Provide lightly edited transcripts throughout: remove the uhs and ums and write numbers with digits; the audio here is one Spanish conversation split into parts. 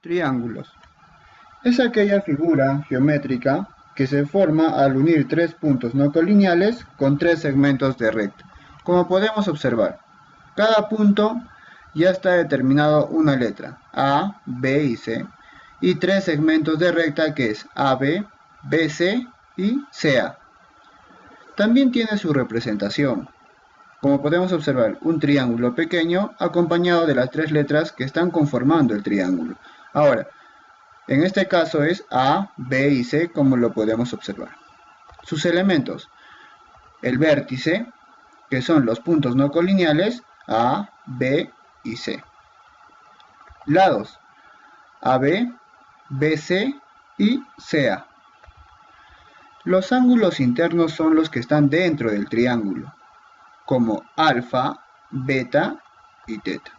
Triángulos. Es aquella figura geométrica que se forma al unir tres puntos no colineales con tres segmentos de recta. Como podemos observar, cada punto ya está determinado una letra, A, B y C, y tres segmentos de recta que es AB, BC y CA. También tiene su representación. Como podemos observar, un triángulo pequeño acompañado de las tres letras que están conformando el triángulo. Ahora, en este caso es A, B y C, como lo podemos observar. Sus elementos: el vértice, que son los puntos no colineales, A, B y C. Lados: AB, BC y CA. Los ángulos internos son los que están dentro del triángulo, como alfa, beta y teta.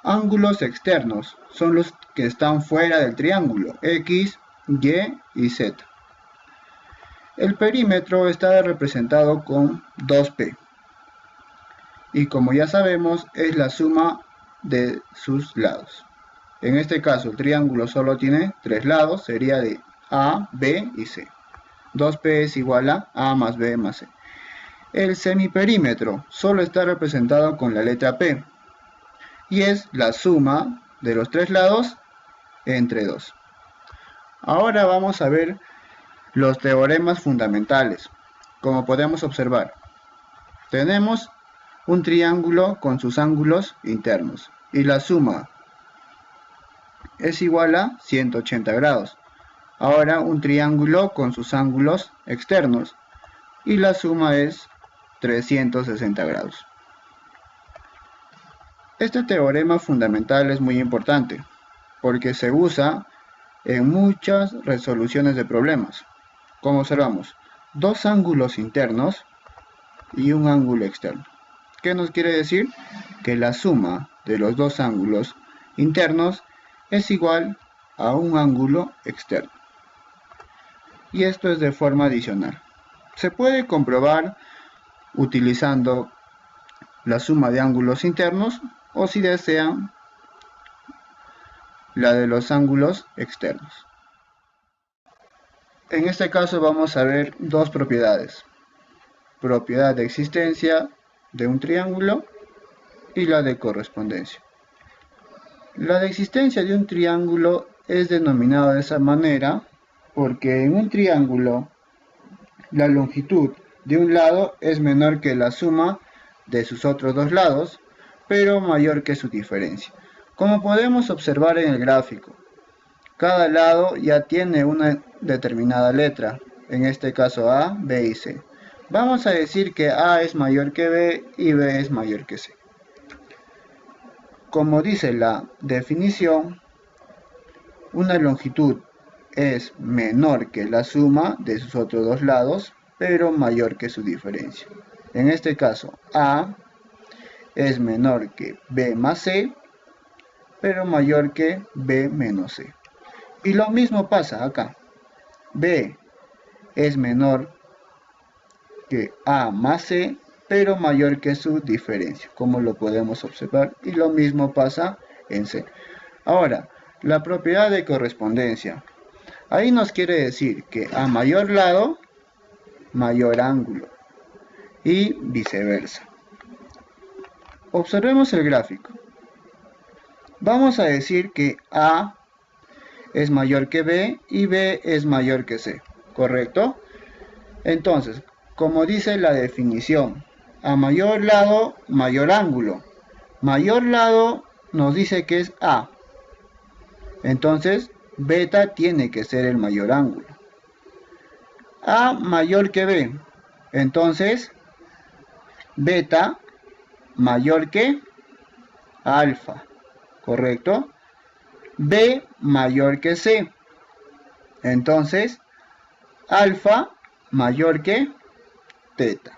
Ángulos externos son los que están fuera del triángulo, X, Y y Z. El perímetro está representado con 2P. Y como ya sabemos, es la suma de sus lados. En este caso, el triángulo solo tiene tres lados, sería de A, B y C. 2P es igual a más B más C. El semiperímetro solo está representado con la letra P, y es la suma de los tres lados entre 2. Ahora vamos a ver los teoremas fundamentales. Como podemos observar, tenemos un triángulo con sus ángulos internos y la suma es igual a 180 grados. Ahora un triángulo con sus ángulos externos y la suma es 360 grados. Este teorema fundamental es muy importante porque se usa en muchas resoluciones de problemas. Como observamos, dos ángulos internos y un ángulo externo. ¿Qué nos quiere decir? Que la suma de los dos ángulos internos es igual a un ángulo externo. Y esto es de forma adicional. Se puede comprobar utilizando la suma de ángulos internos o, si desean, la de los ángulos externos. En este caso vamos a ver dos propiedades: propiedad de existencia de un triángulo y la de correspondencia. La de existencia de un triángulo es denominada de esa manera porque en un triángulo la longitud de un lado es menor que la suma de sus otros dos lados, pero mayor que su diferencia. Como podemos observar en el gráfico, cada lado ya tiene una determinada letra, en este caso A, B y C. Vamos a decir que A es mayor que B y B es mayor que C. Como dice la definición, una longitud es menor que la suma de sus otros dos lados, pero mayor que su diferencia. En este caso, A es menor que B más C, pero mayor que B menos C. Y lo mismo pasa acá. B es menor que A más C, pero mayor que su diferencia, como lo podemos observar, y lo mismo pasa en C. Ahora, la propiedad de correspondencia. Ahí nos quiere decir que a mayor lado, mayor ángulo, y viceversa. Observemos el gráfico. Vamos a decir que A es mayor que B y B es mayor que C, ¿correcto? Entonces, como dice la definición, a mayor lado, mayor ángulo. Mayor lado nos dice que es A. Entonces, beta tiene que ser el mayor ángulo. A mayor que B. Entonces, beta mayor que alfa, ¿correcto? B mayor que C. Entonces, alfa mayor que teta.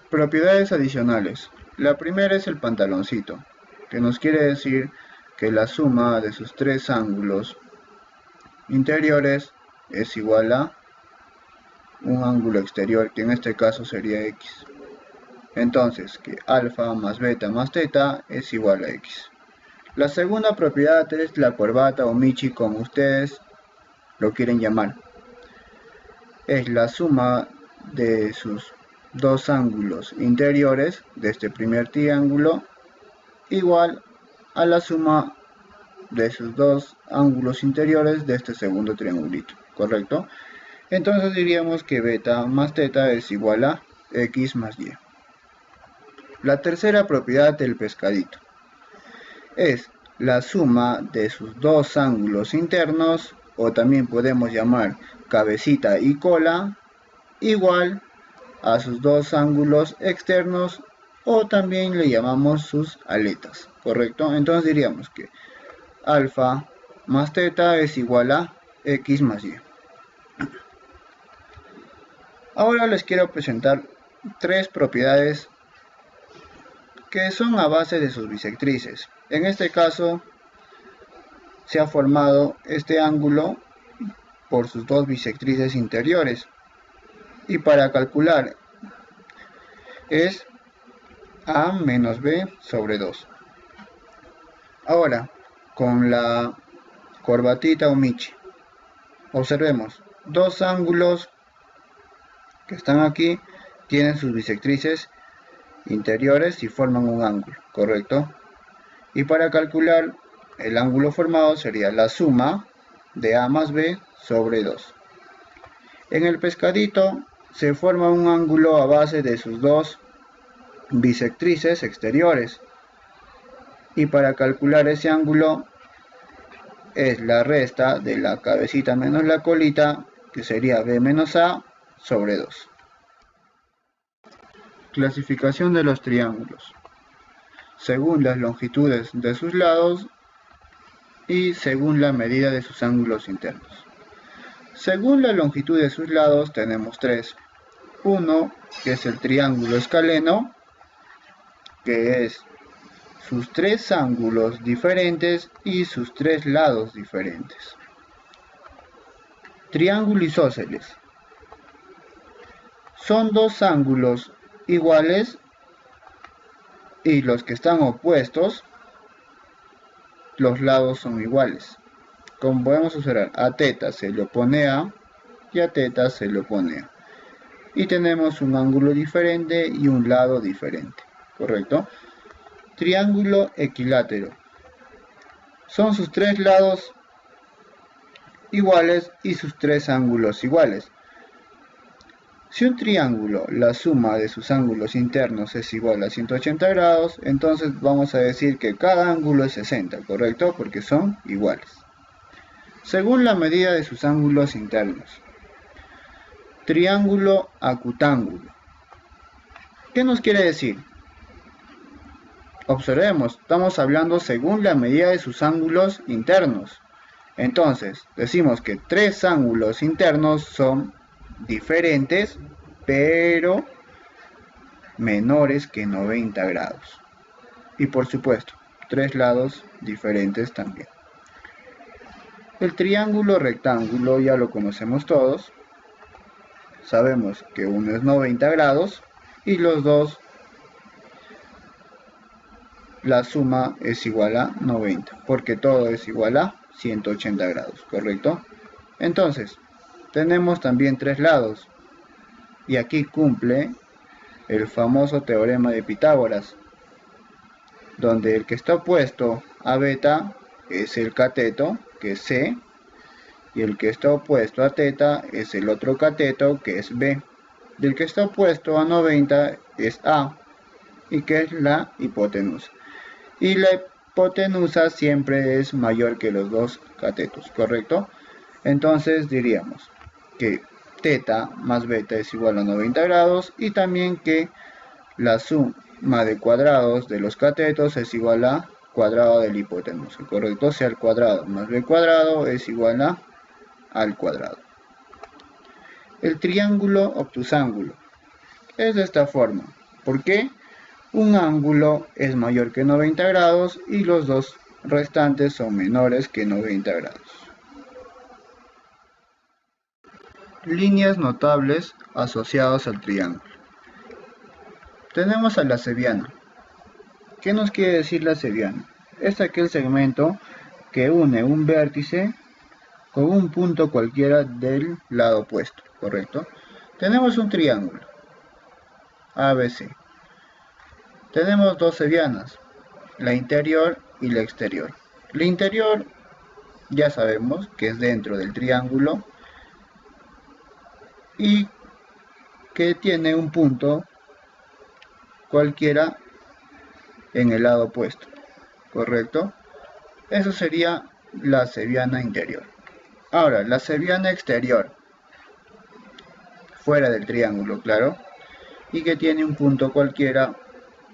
Propiedades adicionales. La primera es el pantaloncito, que nos quiere decir que la suma de sus tres ángulos interiores es igual a un ángulo exterior, que en este caso sería X. Entonces, que alfa más beta más teta es igual a X. La segunda propiedad es la corbata o Michi, como ustedes lo quieren llamar. Es la suma de sus dos ángulos interiores de este primer triángulo igual a la suma de sus dos ángulos interiores de este segundo triangulito, ¿correcto? Entonces diríamos que beta más teta es igual a x más y. La tercera propiedad del pescadito es la suma de sus dos ángulos internos, o también podemos llamar cabecita y cola, igual a sus dos ángulos externos, o también le llamamos sus aletas, ¿correcto? Entonces diríamos que alfa más teta es igual a x más y. Ahora les quiero presentar tres propiedades que son a base de sus bisectrices. En este caso se ha formado este ángulo por sus dos bisectrices interiores, y para calcular es a menos b sobre 2. Ahora, con la corbatita o Michi, observemos, dos ángulos que están aquí tienen sus bisectrices interiores y forman un ángulo, ¿correcto? Y para calcular el ángulo formado sería la suma de a más b sobre 2. En el pescadito se forma un ángulo a base de sus dos bisectrices exteriores, y para calcular ese ángulo es la resta de la cabecita menos la colita, que sería b menos a sobre 2. Clasificación de los triángulos según las longitudes de sus lados y según la medida de sus ángulos internos. Según la longitud de sus lados tenemos tres. Uno, que es el triángulo escaleno, que es sus tres ángulos diferentes y sus tres lados diferentes. Triángulo isósceles. Son dos ángulos iguales y los que están opuestos, los lados son iguales. Como podemos observar, a teta se le opone a y a teta se le opone a. Y tenemos un ángulo diferente y un lado diferente, ¿correcto? Triángulo equilátero. Son sus tres lados iguales y sus tres ángulos iguales. Si un triángulo, la suma de sus ángulos internos es igual a 180 grados, entonces vamos a decir que cada ángulo es 60, ¿correcto? Porque son iguales. Según la medida de sus ángulos internos. Triángulo acutángulo. ¿Qué nos quiere decir? Observemos, estamos hablando según la medida de sus ángulos internos. Entonces, decimos que tres ángulos internos son diferentes, pero menores que 90 grados. Y por supuesto, tres lados diferentes también. El triángulo rectángulo ya lo conocemos todos. Sabemos que uno es 90 grados y los dos, la suma es igual a 90, porque todo es igual a 180 grados, ¿correcto? Entonces, tenemos también tres lados, y aquí cumple el famoso teorema de Pitágoras, donde el que está opuesto a beta es el cateto, que es C, y el que está opuesto a teta es el otro cateto, que es B. Y el que está opuesto a 90 es A, y que es la hipotenusa. Y la hipotenusa siempre es mayor que los dos catetos, ¿correcto? Entonces diríamos que teta más beta es igual a 90 grados, y también que la suma de cuadrados de los catetos es igual a cuadrado de la hipotenusa, ¿correcto? O sea, al cuadrado más b cuadrado es igual a al cuadrado. El triángulo obtusángulo es de esta forma. ¿Por qué? Un ángulo es mayor que 90 grados y los dos restantes son menores que 90 grados. Líneas notables asociadas al triángulo. Tenemos a la cebiana. ¿Qué nos quiere decir la cebiana? es aquel segmento que une un vértice con un punto cualquiera del lado opuesto, ¿correcto? Tenemos un triángulo ABC. Tenemos dos medianas, la interior y la exterior. La interior ya sabemos que es dentro del triángulo y que tiene un punto cualquiera en el lado opuesto, ¿correcto? Eso sería la cebiana interior. Ahora, la cebiana exterior, fuera del triángulo, claro, y que tiene un punto cualquiera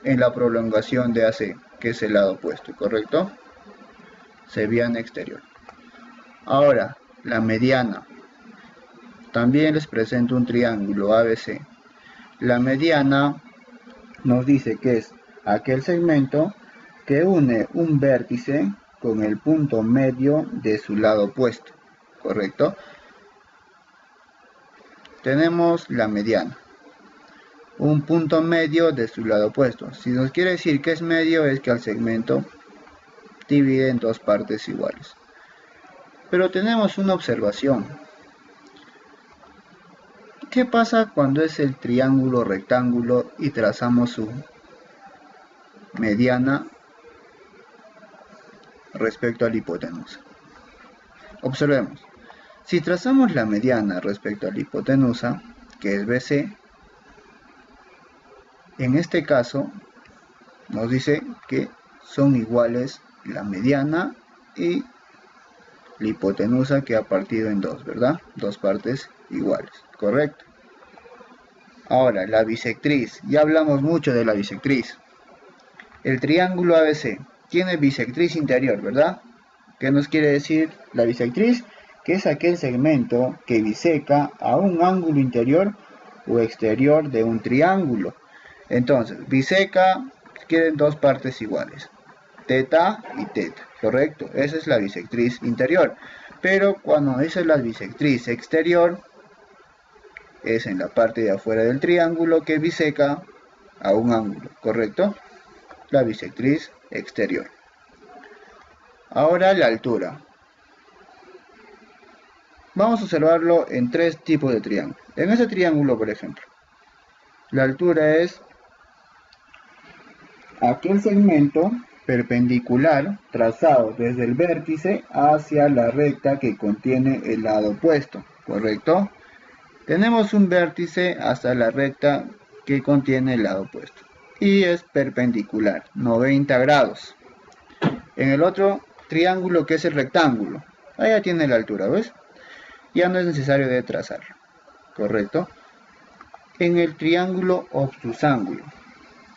en la prolongación de AC, que es el lado opuesto, ¿correcto? Cebiana exterior. Ahora, la mediana. También les presento un triángulo ABC. La mediana nos dice que es aquel segmento que une un vértice con el punto medio de su lado opuesto, ¿correcto? Tenemos la mediana, un punto medio de su lado opuesto. Si nos quiere decir que es medio, es que al segmento divide en dos partes iguales. Pero tenemos una observación. ¿Qué pasa cuando es el triángulo rectángulo y trazamos su mediana respecto a la hipotenusa? Observemos. Si trazamos la mediana respecto a la hipotenusa, que es BC, en este caso nos dice que son iguales la mediana y la hipotenusa, que ha partido en dos, ¿verdad? Dos partes iguales, correcto. Ahora, la bisectriz. Ya hablamos mucho de la bisectriz. El triángulo ABC tiene bisectriz interior, ¿verdad? ¿Qué nos quiere decir la bisectriz? Que es aquel segmento que biseca a un ángulo interior o exterior de un triángulo. Entonces, biseca quieren dos partes iguales, teta y teta, ¿correcto? Esa es la bisectriz interior. Pero cuando esa es la bisectriz exterior, es en la parte de afuera del triángulo que biseca a un ángulo, ¿correcto? La bisectriz exterior. Ahora la altura. Vamos a observarlo en tres tipos de triángulo. En este triángulo, por ejemplo, la altura es aquel segmento perpendicular trazado desde el vértice hacia la recta que contiene el lado opuesto, ¿correcto? Tenemos un vértice hasta la recta que contiene el lado opuesto y es perpendicular, 90 grados. En el otro triángulo, que es el rectángulo, ahí ya tiene la altura, ¿ves? Ya no es necesario de trazarlo, ¿correcto? En el triángulo obtusángulo,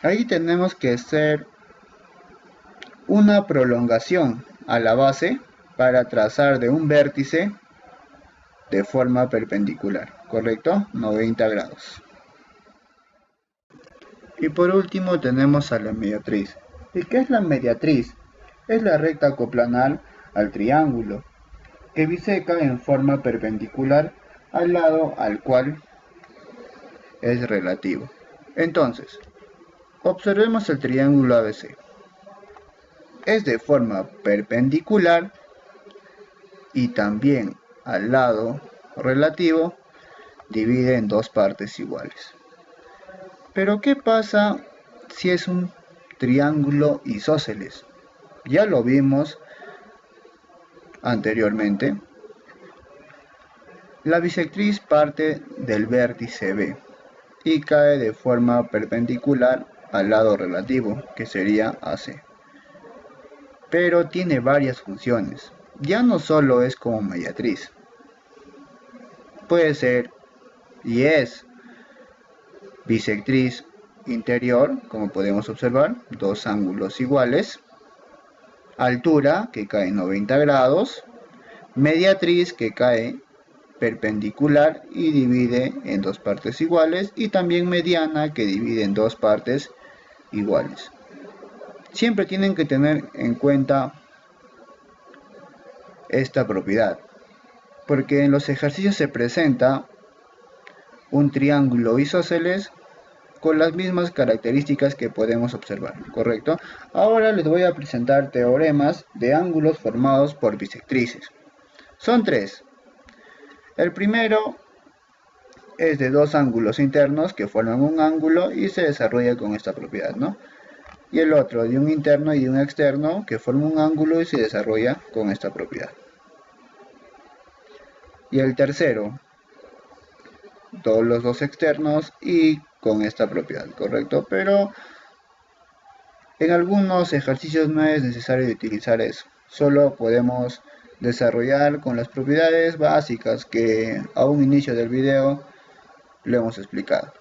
ahí tenemos que hacer una prolongación a la base para trazar de un vértice de forma perpendicular, ¿correcto? 90 grados. Y por último tenemos a la mediatriz. ¿Y qué es la mediatriz? Es la recta coplanar al triángulo, que biseca en forma perpendicular al lado al cual es relativo. Entonces, observemos el triángulo ABC. Es de forma perpendicular y también al lado relativo divide en dos partes iguales. Pero ¿qué pasa si es un triángulo isósceles? Ya lo vimos anteriormente. La bisectriz parte del vértice B y cae de forma perpendicular al lado relativo, que sería AC. Pero tiene varias funciones. Ya no solo es como mediatriz. Puede ser y es bisectriz interior, como podemos observar, dos ángulos iguales, altura, que cae en 90 grados, mediatriz, que cae perpendicular y divide en dos partes iguales, y también mediana, que divide en dos partes iguales. Siempre tienen que tener en cuenta esta propiedad, porque en los ejercicios se presenta un triángulo isósceles con las mismas características que podemos observar, ¿correcto? Ahora les voy a presentar teoremas de ángulos formados por bisectrices. Son tres. El primero es de dos ángulos internos que forman un ángulo y se desarrolla con esta propiedad, ¿no? Y el otro de un interno y un externo que forma un ángulo y se desarrolla con esta propiedad. Y el tercero, todos los dos externos y con esta propiedad, ¿correcto? Pero en algunos ejercicios no es necesario utilizar eso. Solo podemos desarrollar con las propiedades básicas que a un inicio del video le hemos explicado.